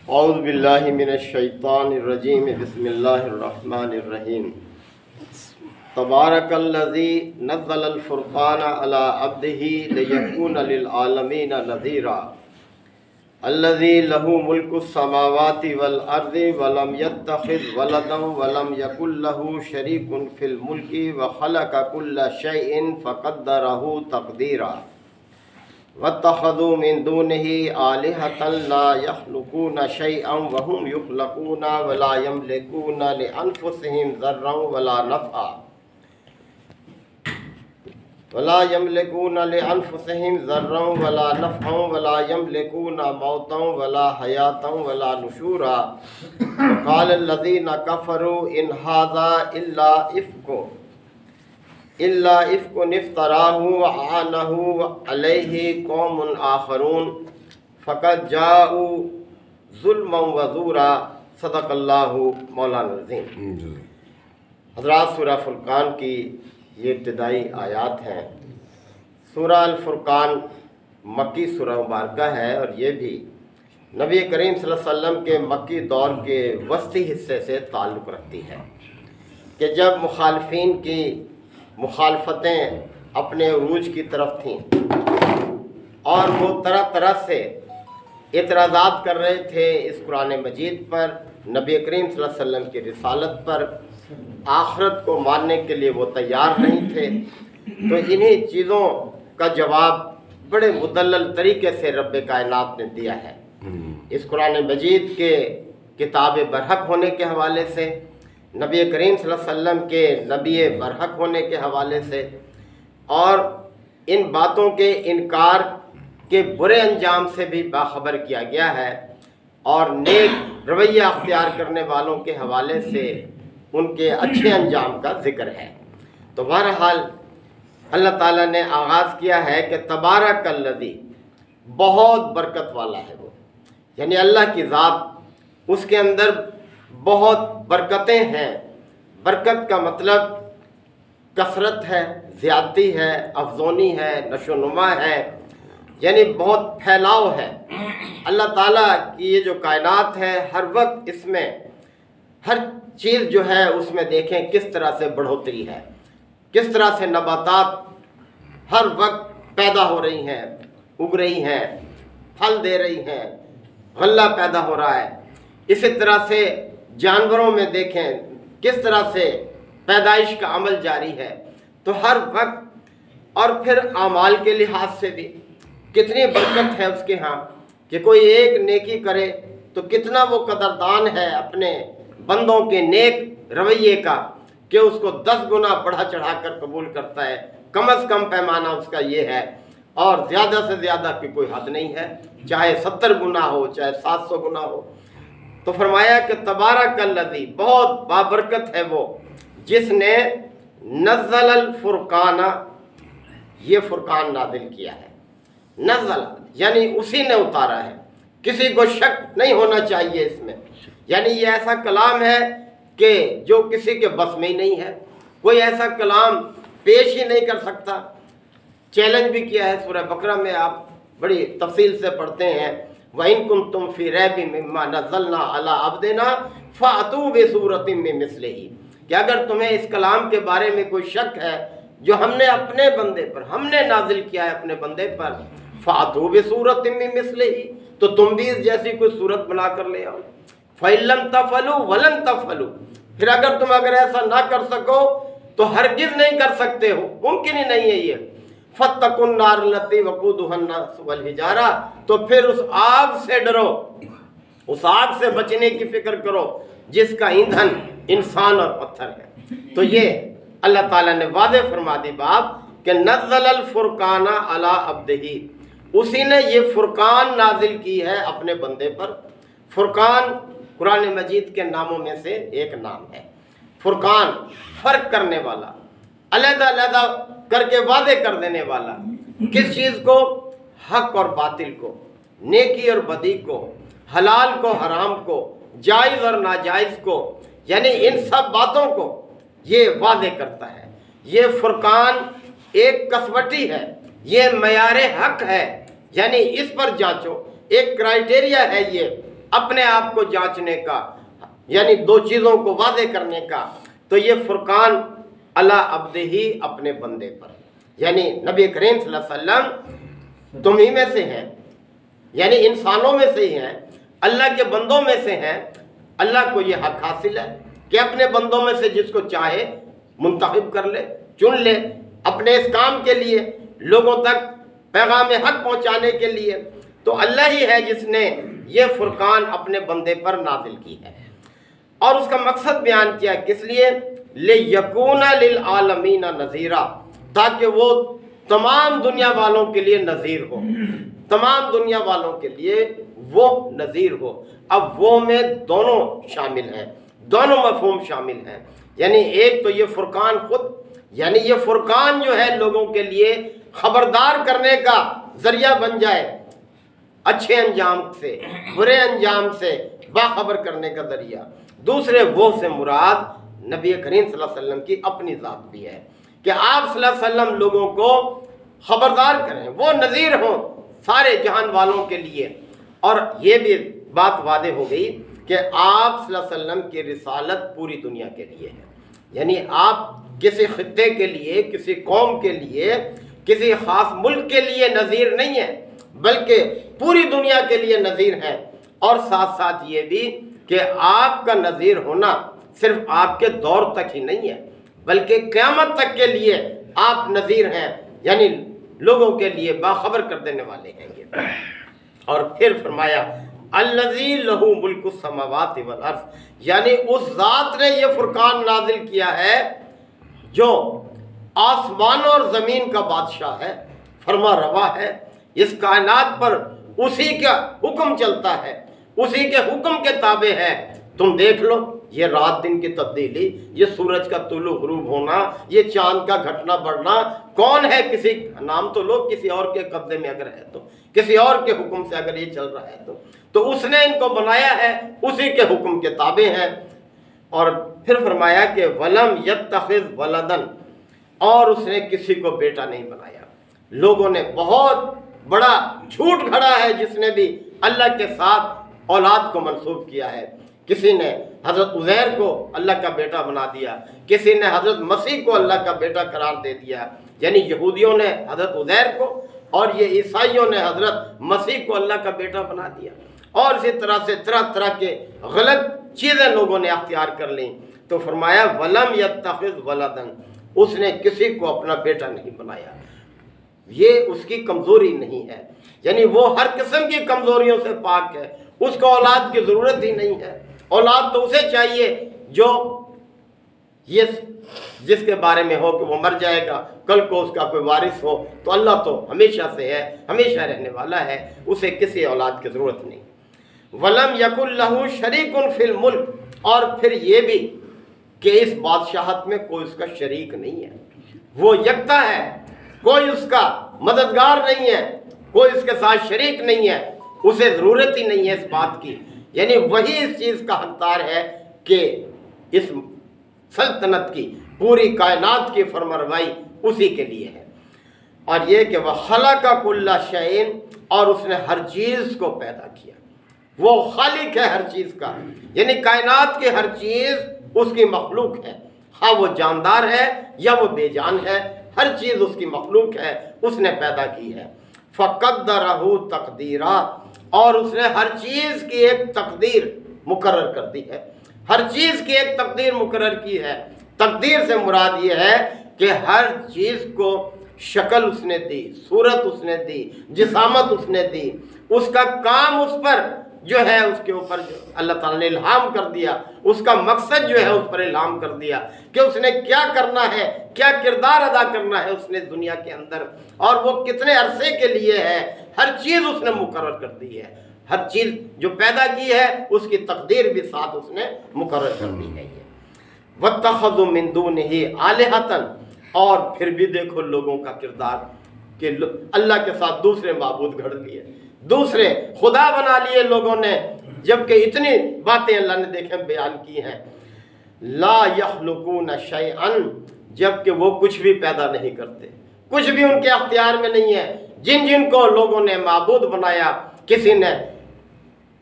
اعوذ باللہ من الشیطان الرجیم بسم اللہ الرحمن الرحیم تبارک الذی نزل الفرقان علی عبدہ لیکون للعالمین نذیرا الذی لہ ملک السماوات والارض ولم یتخذ ولدا ولم یکن لہ شریک فی الملک وخلق کل شیء فقدرہ تقدیرا واتخذوا من دونه آلهة لا يخلقون شيئا وهم يخلقون ولا يملكون لأنفسهم ضرا ولا نفعا ولا يملكون موتا ولا حياة ولا نشورا وقال الذين كفروا إن هذا إلا إفك افتراه وأعانه عليه قوم آخرون فقد جاءوا ظلما وزورا صدق اللہ مولانا العظیم۔ حضرات، سورہ فرقان کی یہ ابتدائی آیات ہیں۔ سورہ الفرقان مکی سورہ مبارکہ ہے، اور یہ بھی نبی کریم صلی اللہ علیہ وسلم کے مکی دور کے وسطی حصے سے تعلق رکھتی ہے کہ جب مخالفین کی مخالفتیں اپنے عروج کی طرف تھیں اور وہ طرح طرح سے اعتراضات کر رہے تھے اس قرآن مجید پر، نبی کریم صلی اللہ علیہ وسلم کی رسالت پر، آخرت کو ماننے کے لیے وہ تیار نہیں تھے۔ تو انہی چیزوں کا جواب بڑے مدلل طریقے سے رب کائنات نے دیا ہے، اس قرآن مجید کے کتاب برحق ہونے کے حوالے سے، نبی کریم صلی اللہ علیہ وسلم کے نبی برحق ہونے کے حوالے سے، اور ان باتوں کے انکار کے برے انجام سے بھی باخبر کیا گیا ہے، اور نیک رویہ اختیار کرنے والوں کے حوالے سے ان کے اچھے انجام کا ذکر ہے۔ تو بہرحال اللہ تعالیٰ نے آغاز کیا ہے کہ تبارک الذی، بہت برکت والا ہے وہ، یعنی اللہ کی ذات، اس کے اندر بہت برکتیں ہیں۔ برکت کا مطلب کثرت ہے، زیادتی ہے، افزونی ہے، نشو و نما ہے، یعنی بہت پھیلاؤ ہے۔ اللہ تعالیٰ کی یہ جو کائنات ہے، ہر وقت اس میں ہر چیز جو ہے اس میں دیکھیں کس طرح سے بڑھوتری ہے، کس طرح سے نباتات ہر وقت پیدا ہو رہی ہیں، اگ رہی ہیں، پھل دے رہی ہیں، غلہ پیدا ہو رہا ہے۔ اسی طرح سے جانوروں میں دیکھیں کس طرح سے پیدائش کا عمل جاری ہے۔ تو ہر وقت، اور پھر اعمال کے لحاظ سے بھی کتنی برکت ہے اس کے ہاں، کہ کوئی ایک نیکی کرے تو کتنا وہ قدردان ہے اپنے بندوں کے نیک رویے کا، کہ اس کو 10 گنا بڑھا چڑھا کر قبول کرتا ہے۔ کم از کم پیمانہ اس کا یہ ہے، اور زیادہ سے زیادہ کی کوئی حد نہیں ہے، چاہے 70 گنا ہو، چاہے 700 گنا ہو۔ تو فرمایا کہ تبارک الذی، بہت بابرکت ہے وہ جس نے نزل الفرقان، یہ فرقان نازل کیا ہے۔ نزل یعنی اسی نے اتارا ہے، کسی کو شک نہیں ہونا چاہیے اس میں، یعنی یہ ایسا کلام ہے کہ جو کسی کے بس میں ہی نہیں ہے، کوئی ایسا کلام پیش ہی نہیں کر سکتا۔ چیلنج بھی کیا ہے سورہ بقرہ میں، آپ بڑی تفصیل سے پڑھتے ہیں، وَإِن كُنتُمْ فِي رَيْبٍ مِّمَّا نَزَّلْنَا عَلَىٰ عَبْدِنَا فَأْتُوا بِسُورَةٍ مِّن مِّثْلِهِ، کہ اگر تمہیں اس کلام کے بارے میں کوئی شک ہے جو ہم نے اپنے بندے پر، ہم نے نازل کیا ہے اپنے بندے پر، فَأْتُوا بِسُورَةٍ مِّن مِّثْلِهِ، تو تم بھی اس جیسی کوئی صورت بنا کر لے آؤ۔ فَإِن لَّمْ تَفْعَلُوا وَلَن تَفْعَلُوا، پھر اگر تم اگر ایسا نہ کر سکو تو ہرگز نہیں کر سکتے ہو، ممکن ہی نہیں ہے یہ۔ فَاتَّقُوا النَّارَ الَّتِي وَقُودُهَا النَّاسُ وَالْحِجَارَةُ، تو پھر اس آگ سے ڈرو، اس آگ سے بچنے کی فکر کرو جس کا ایندھن انسان اور پتھر ہے۔ تو یہ اللہ تعالیٰ نے واضح فرما دی بات کہ نزل الفرقان علی عبدہ، اسی نے یہ فرقان نازل کی ہے اپنے بندے پر۔ فرقان قرآن مجید کے ناموں میں سے ایک نام ہے۔ فرقان، فرق کرنے والا، علیحدہ علیحدہ کر کے واضح کر دینے والا، کس چیز کو؟ حق اور باطل کو، نیکی اور بدی کو، حلال کو حرام کو، جائز اور ناجائز کو، یعنی ان سب باتوں کو یہ واضح کرتا ہے۔ یہ فرقان ایک کسوٹی ہے، یہ معیار حق ہے، یعنی اس پر جانچو، ایک کرائیٹیریا ہے یہ اپنے آپ کو جانچنے کا، یعنی دو چیزوں کو واضح کرنے کا، تو یہ فرقان علی عبدہ، اپنے بندے پر، یعنی نبی کریم صلی اللہ علیہ وسلم تم ہی میں سے ہیں، یعنی انسانوں میں سے ہی ہیں، اللہ کے بندوں میں سے ہیں۔ اللہ کو یہ حق حاصل ہے کہ اپنے بندوں میں سے جس کو چاہے منتخب کر لے، چن لے اپنے اس کام کے لیے، لوگوں تک پیغام حق پہنچانے کے لیے۔ تو اللہ ہی ہے جس نے یہ فرقان اپنے بندے پر نازل کی ہے، اور اس کا مقصد بیان کیا کس لیے؟ لِيَكُونَ لِلْعَالَمِينَ نَذِيرًا، تاکہ وہ تمام دنیا والوں کے لیے نذیر ہو، تمام دنیا والوں کے لیے وہ نذیر ہو۔ اب وہ میں دونوں شامل ہیں، دونوں مفہوم شامل ہیں، یعنی ایک تو یہ فرقان خود، یعنی یہ فرقان جو ہے لوگوں کے لیے خبردار کرنے کا ذریعہ بن جائے، اچھے انجام سے برے انجام سے باخبر کرنے کا ذریعہ۔ دوسرے وہ سے مراد نبی کریم صلی اللہ علیہ وسلم کی اپنی ذات بھی ہے کہ آپ صلی اللہ علیہ وسلم لوگوں کو خبردار کریں، وہ نذیر ہوں سارے جہان والوں کے لیے۔ اور یہ بھی بات واضح ہو گئی کہ آپ صلی اللہ علیہ وسلم کی رسالت پوری دنیا کے لیے ہے، یعنی آپ کسی خطے کے لیے، کسی قوم کے لیے، کسی خاص ملک کے لیے نذیر نہیں ہیں، بلکہ پوری دنیا کے لیے نذیر ہیں۔ اور ساتھ ساتھ یہ بھی کہ آپ کا نذیر ہونا صرف آپ کے دور تک ہی نہیں ہے، بلکہ قیامت تک کے لیے آپ نذیر ہیں، یعنی لوگوں کے لیے باخبر کر دینے والے ہیں یہ۔ اور پھر فرمایا الذی لہ ملک السماوات والارض، یعنی اس ذات نے یہ فرقان نازل کیا ہے جو آسمانوں اور زمین کا بادشاہ ہے، فرما روا ہے، اس کائنات پر اسی کا حکم چلتا ہے، اسی کے حکم کے تابع ہے۔ تم دیکھ لو یہ رات دن کی تبدیلی، یہ سورج کا طلوع غروب ہونا، یہ چاند کا گھٹنا بڑھنا، کون ہے؟ کسی نام تو لوگ کسی اور کے قبضے میں اگر ہے تو، کسی اور کے حکم سے اگر یہ چل رہا ہے تو اس نے ان کو بنایا ہے، اسی کے حکم کے تابع ہیں۔ اور پھر فرمایا کہ وَلَمْ يَتَّخِذْ وَلَدًا، اور اس نے کسی کو بیٹا نہیں بنایا۔ لوگوں نے بہت بڑا جھوٹ گھڑا ہے جس نے بھی اللہ کے ساتھ اولاد کو منسوب کیا ہے۔ کسی نے حضرت عزیر کو اللہ کا بیٹا بنا دیا، کسی نے حضرت مسیح کو اللہ کا بیٹا قرار دے دیا، یعنی یہودیوں نے حضرت عزیر کو اور یہ عیسائیوں نے حضرت مسیح کو اللہ کا بیٹا بنا دیا، اور اسی طرح سے طرح طرح کے غلط چیزیں لوگوں نے اختیار کر لیں۔ تو فرمایا وَلَمْ يَتَّخِذْ وَلَدًا، اس نے کسی کو اپنا بیٹا نہیں بنایا۔ یہ اس کی کمزوری نہیں ہے، یعنی وہ ہر قسم کی کمزوریوں سے پاک ہے، اس کو اولاد کی ضرورت ہی نہیں ہے۔ اولاد تو اسے چاہیے جو یہ جس کے بارے میں ہو کہ وہ مر جائے گا، کل کو اس کا کوئی وارث ہو، تو اللہ تو ہمیشہ سے ہے، ہمیشہ رہنے والا ہے، اسے کسی اولاد کی ضرورت نہیں۔ وَلَمْ يَكُنْ لَهُ شَرِيكٌ فِي الْمُلْكِ، اور پھر یہ بھی کہ اس بادشاہت میں کوئی اس کا شریک نہیں ہے، وہ یکتا ہے، کوئی اس کا مددگار نہیں ہے، کوئی اس کے ساتھ شریک نہیں ہے، اسے ضرورت ہی نہیں ہے اس بات کی، یعنی وہی اس چیز کا حقدار ہے کہ اس سلطنت کی، پوری کائنات کی فرمانروائی اسی کے لیے ہے۔ اور یہ کہ وَخَلَقَ كُلَّ شَيْءٍ، اور اس نے ہر چیز کو پیدا کیا، وہ خالق ہے ہر چیز کا، یعنی کائنات کی ہر چیز اس کی مخلوق ہے، ہاں وہ جاندار ہے یا وہ بے جان ہے، ہر چیز اس کی مخلوق ہے، اس نے پیدا کی ہے۔ فَقَدَّرَهُ تَقْدِيرًا، اور اس نے ہر چیز کی ایک تقدیر مقرر کر دی ہے، ہر چیز کی ایک تقدیر مقرر کی ہے۔ تقدیر سے مراد یہ ہے کہ ہر چیز کو شکل اس نے دی، صورت اس نے دی، جسامت اس نے دی، اس کا کام اس پر جو ہے اس کے اوپر جو اللہ تعالیٰ نے الہام کر دیا، اس کا مقصد جو ہے اس پر الہام کر دیا کہ اس نے کیا کرنا ہے، کیا کردار ادا کرنا ہے اس نے دنیا کے اندر، اور وہ کتنے عرصے کے لیے ہے، ہر چیز اس نے مقرر کر دی ہے، ہر چیز جو پیدا کی ہے اس کی تقدیر بھی ساتھ اس نے مقرر کر دی ہے۔ وَاتَّخَذُوا مِن دُونِهِ آلِهَةً، اور پھر بھی دیکھو لوگوں کا کردار کہ اللہ کے ساتھ دوسرے معبود گھڑ لیے، دوسرے خدا بنا لیے لوگوں نے، جبکہ اتنی باتیں اللہ نے دیکھیں بیان کی ہیں۔ لا يخلقون شيئا، جبکہ وہ کچھ بھی پیدا نہیں کرتے، کچھ بھی ان کے اختیار میں نہیں ہے۔ جن جن کو لوگوں نے معبود بنایا، کسی نے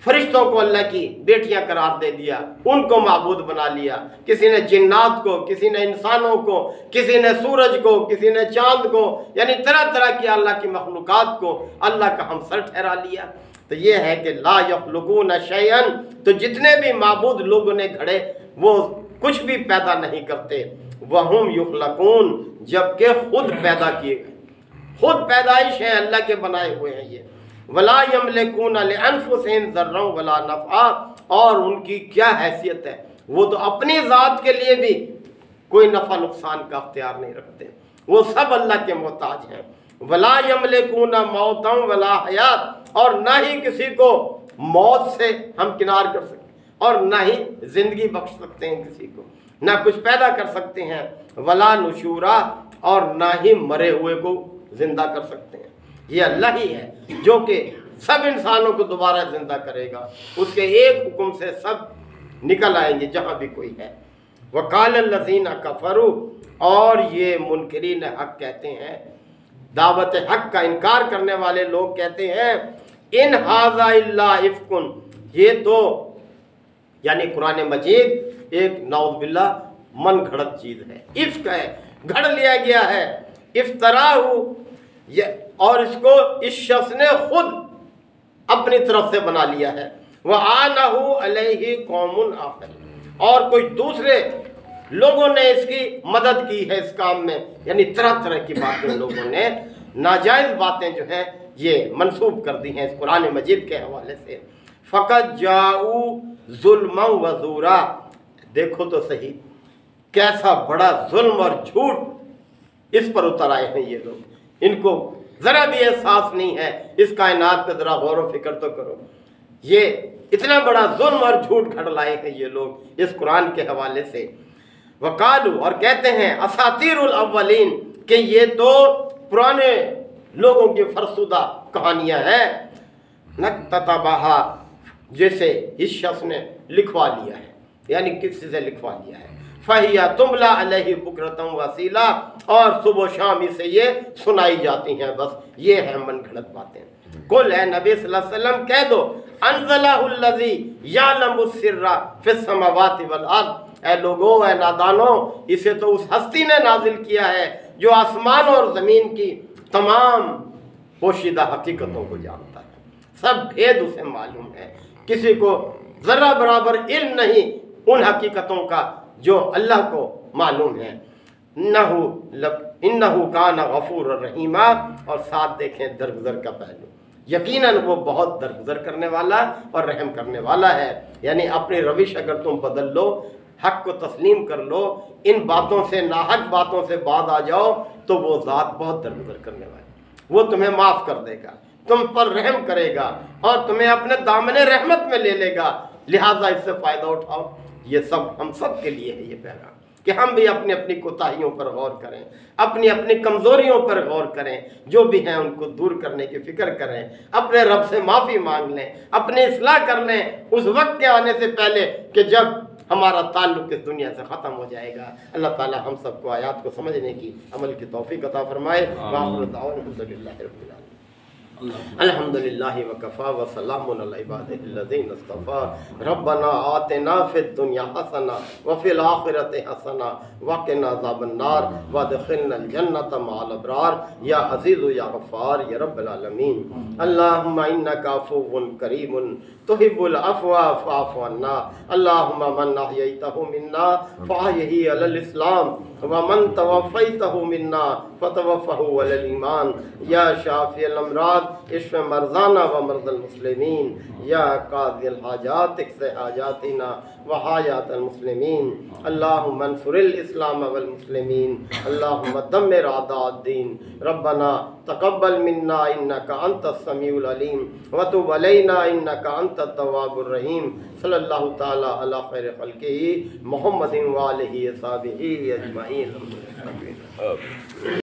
فرشتوں کو اللہ کی بیٹیاں قرار دے دیا، ان کو معبود بنا لیا، کسی نے جنات کو، کسی نے انسانوں کو، کسی نے سورج کو، کسی نے چاند کو، یعنی طرح طرح کی اللہ کی مخلوقات کو اللہ کا ہمسر ٹھہرا لیا۔ تو یہ ہے کہ لا یخلقون شیئا، تو جتنے بھی معبود لوگوں نے گھڑے وہ کچھ بھی پیدا نہیں کرتے، وہم یخلقون، جبکہ خود پیدا کیے گئے، خود پیدائش ہے، اللہ کے بنائے ہوئے ہیں یہ۔ ولا یملکون لانفسہم ضرا ولا نفعا، اور ان کی کیا حیثیت ہے، وہ تو اپنی ذات کے لیے بھی کوئی نفع نقصان کا اختیار نہیں رکھتے، وہ سب اللہ کے محتاج ہیں۔ ولا یملکون موتا ولا حیات، اور نہ ہی کسی کو موت سے ہم کنار کر سکتے اور نہ ہی زندگی بخش سکتے ہیں کسی کو، نہ کچھ پیدا کر سکتے ہیں، ولا نشورا، اور نہ ہی مرے ہوئے کو زندہ کر سکتے ہیں۔ یہ اللہ ہی ہے جو کہ سب انسانوں کو دوبارہ زندہ کرے گا، اس کے ایک حکم سے سب نکل آئیں گے جہاں بھی کوئی ہے۔ وقال الذین کفروا، اور یہ منکرین حق کہتے ہیں، دعوت حق کا انکار کرنے والے لوگ کہتے ہیں، ان ھذا الا افک، یہ تو یعنی قرآن مجید ایک نعوذ باللہ من گھڑت چیز ہے، افک ہے، گھڑ لیا گیا ہے، افطراہ، اور اس کو اس شخص نے خود اپنی طرف سے بنا لیا ہے، وَعَانَهُ عَلَيْهِ قَوْمٌ آخَرُونَ، اور کچھ دوسرے لوگوں نے اس کی مدد کی ہے اس کام میں، یعنی طرح طرح کی باتیں لوگوں نے، ناجائز باتیں جو ہیں یہ منسوب کر دی ہیں اس قرآن مجید کے حوالے سے۔ فَقَدْ جَاءُوا ظُلْمًا وَزُورًا، دیکھو تو صحیح کیسا بڑا ظلم اور جھوٹ اس پر اتر آئے ہیں یہ لوگ، ان کو ذرا بھی احساس نہیں ہے اس کائنات پہ، ذرا غور و فکر تو کرو، یہ اتنا بڑا ظلم اور جھوٹ گھڑ لائے ہیں یہ لوگ اس قرآن کے حوالے سے۔ وقالو، اور کہتے ہیں، اساطیر الاولین، کہ یہ تو پرانے لوگوں کی فرسودہ کہانیاں ہیں، نکتتبہا، جیسے اس شخص نے لکھوا لیا ہے، یعنی کسی سے لکھوا لیا ہے، فَهِيَ تُمْلَى عَلَيْهِ بُكْرَةً وَأَصِيلًا، اور صبح و شام اسے یہ سنائی جاتی ہیں، بس یہ ہیں من گھڑت باتیں۔ قل، اے نبی صلی اللہ علیہ وسلم کہہ دو، أَنزَلَهُ الَّذِي يَعْلَمُ السِّرَّ فِي السَّمَاوَاتِ وَالْأَرْضِ، اے لوگو، اے نادانو، اسے تو اس ہستی نے نازل کیا ہے جو آسمان اور زمین کی تمام پوشیدہ حقیقتوں کو جانتا ہے، سب بھید اسے معلوم ہے، کسی کو ذرہ برابر علم نہیں ان حقیقتوں کا جو اللہ کو معلوم ہے۔ انہو کان غفور الرحیمہ، اور ساتھ دیکھیں درگزر کا پہلو، یقیناً وہ بہت درگزر کرنے والا اور رحم کرنے والا ہے، یعنی اپنی روش اگر تم بدل لو، حق کو تسلیم کر لو، ان باتوں سے، ناحق باتوں سے بعد آ جاؤ، تو وہ ذات بہت درگزر کرنے والا ہے، وہ تمہیں معاف کر دے گا، تم پر رحم کرے گا، اور تمہیں اپنے دامن رحمت میں لے لے گا، لہٰذا اس سے فائدہ اٹھاؤ۔ یہ سب ہم سب کے لیے ہے یہ پیغام، کہ ہم بھی اپنی اپنی کوتاہیوں پر غور کریں، اپنی اپنی کمزوریوں پر غور کریں، جو بھی ہیں ان کو دور کرنے کی فکر کریں، اپنے رب سے معافی مانگ لیں، اپنی اصلاح کر لیں اس وقت کے آنے سے پہلے کہ جب ہمارا تعلق اس دنیا سے ختم ہو جائے گا۔ اللہ تعالی ہم سب کو آیات کو سمجھنے کی، عمل کی توفیق عطا فرمائے۔ وآخر دعوانا الحمدللہ رب العالمین۔ الحمدللہ وکفا وسلام علی عبادہ الذین اصطفی، ربنا آتنا فی الدنیا حسنہ وفی الآخرۃ حسنہ وقنا عذاب النار وادخلنا الجنۃ مع الابرار، یا عزیز یا غفار یا رب العالمین۔ اللہم انک عفو کریم تحب العفو فاعف عنا، اللہم من احییتہ منا فاحیہ علی الاسلام ومن توفیتہ منا فتوفہ علی الایمان، یا شافی الامراض اشف مرضانا و مرضى المسلمین، یا قاضی الحاجات اقض حاجاتنا و حاجات المسلمین، اللہم انصر الاسلام والمسلمین، اللہم دمر اعداء الدین، ربنا تقبل منا انک انت السمیع العلیم وتب علینا انک انت التواب الرحیم، صلی اللہ تعالی علی خیر خلقہ محمد و آلہ و صحبہ اجمعین۔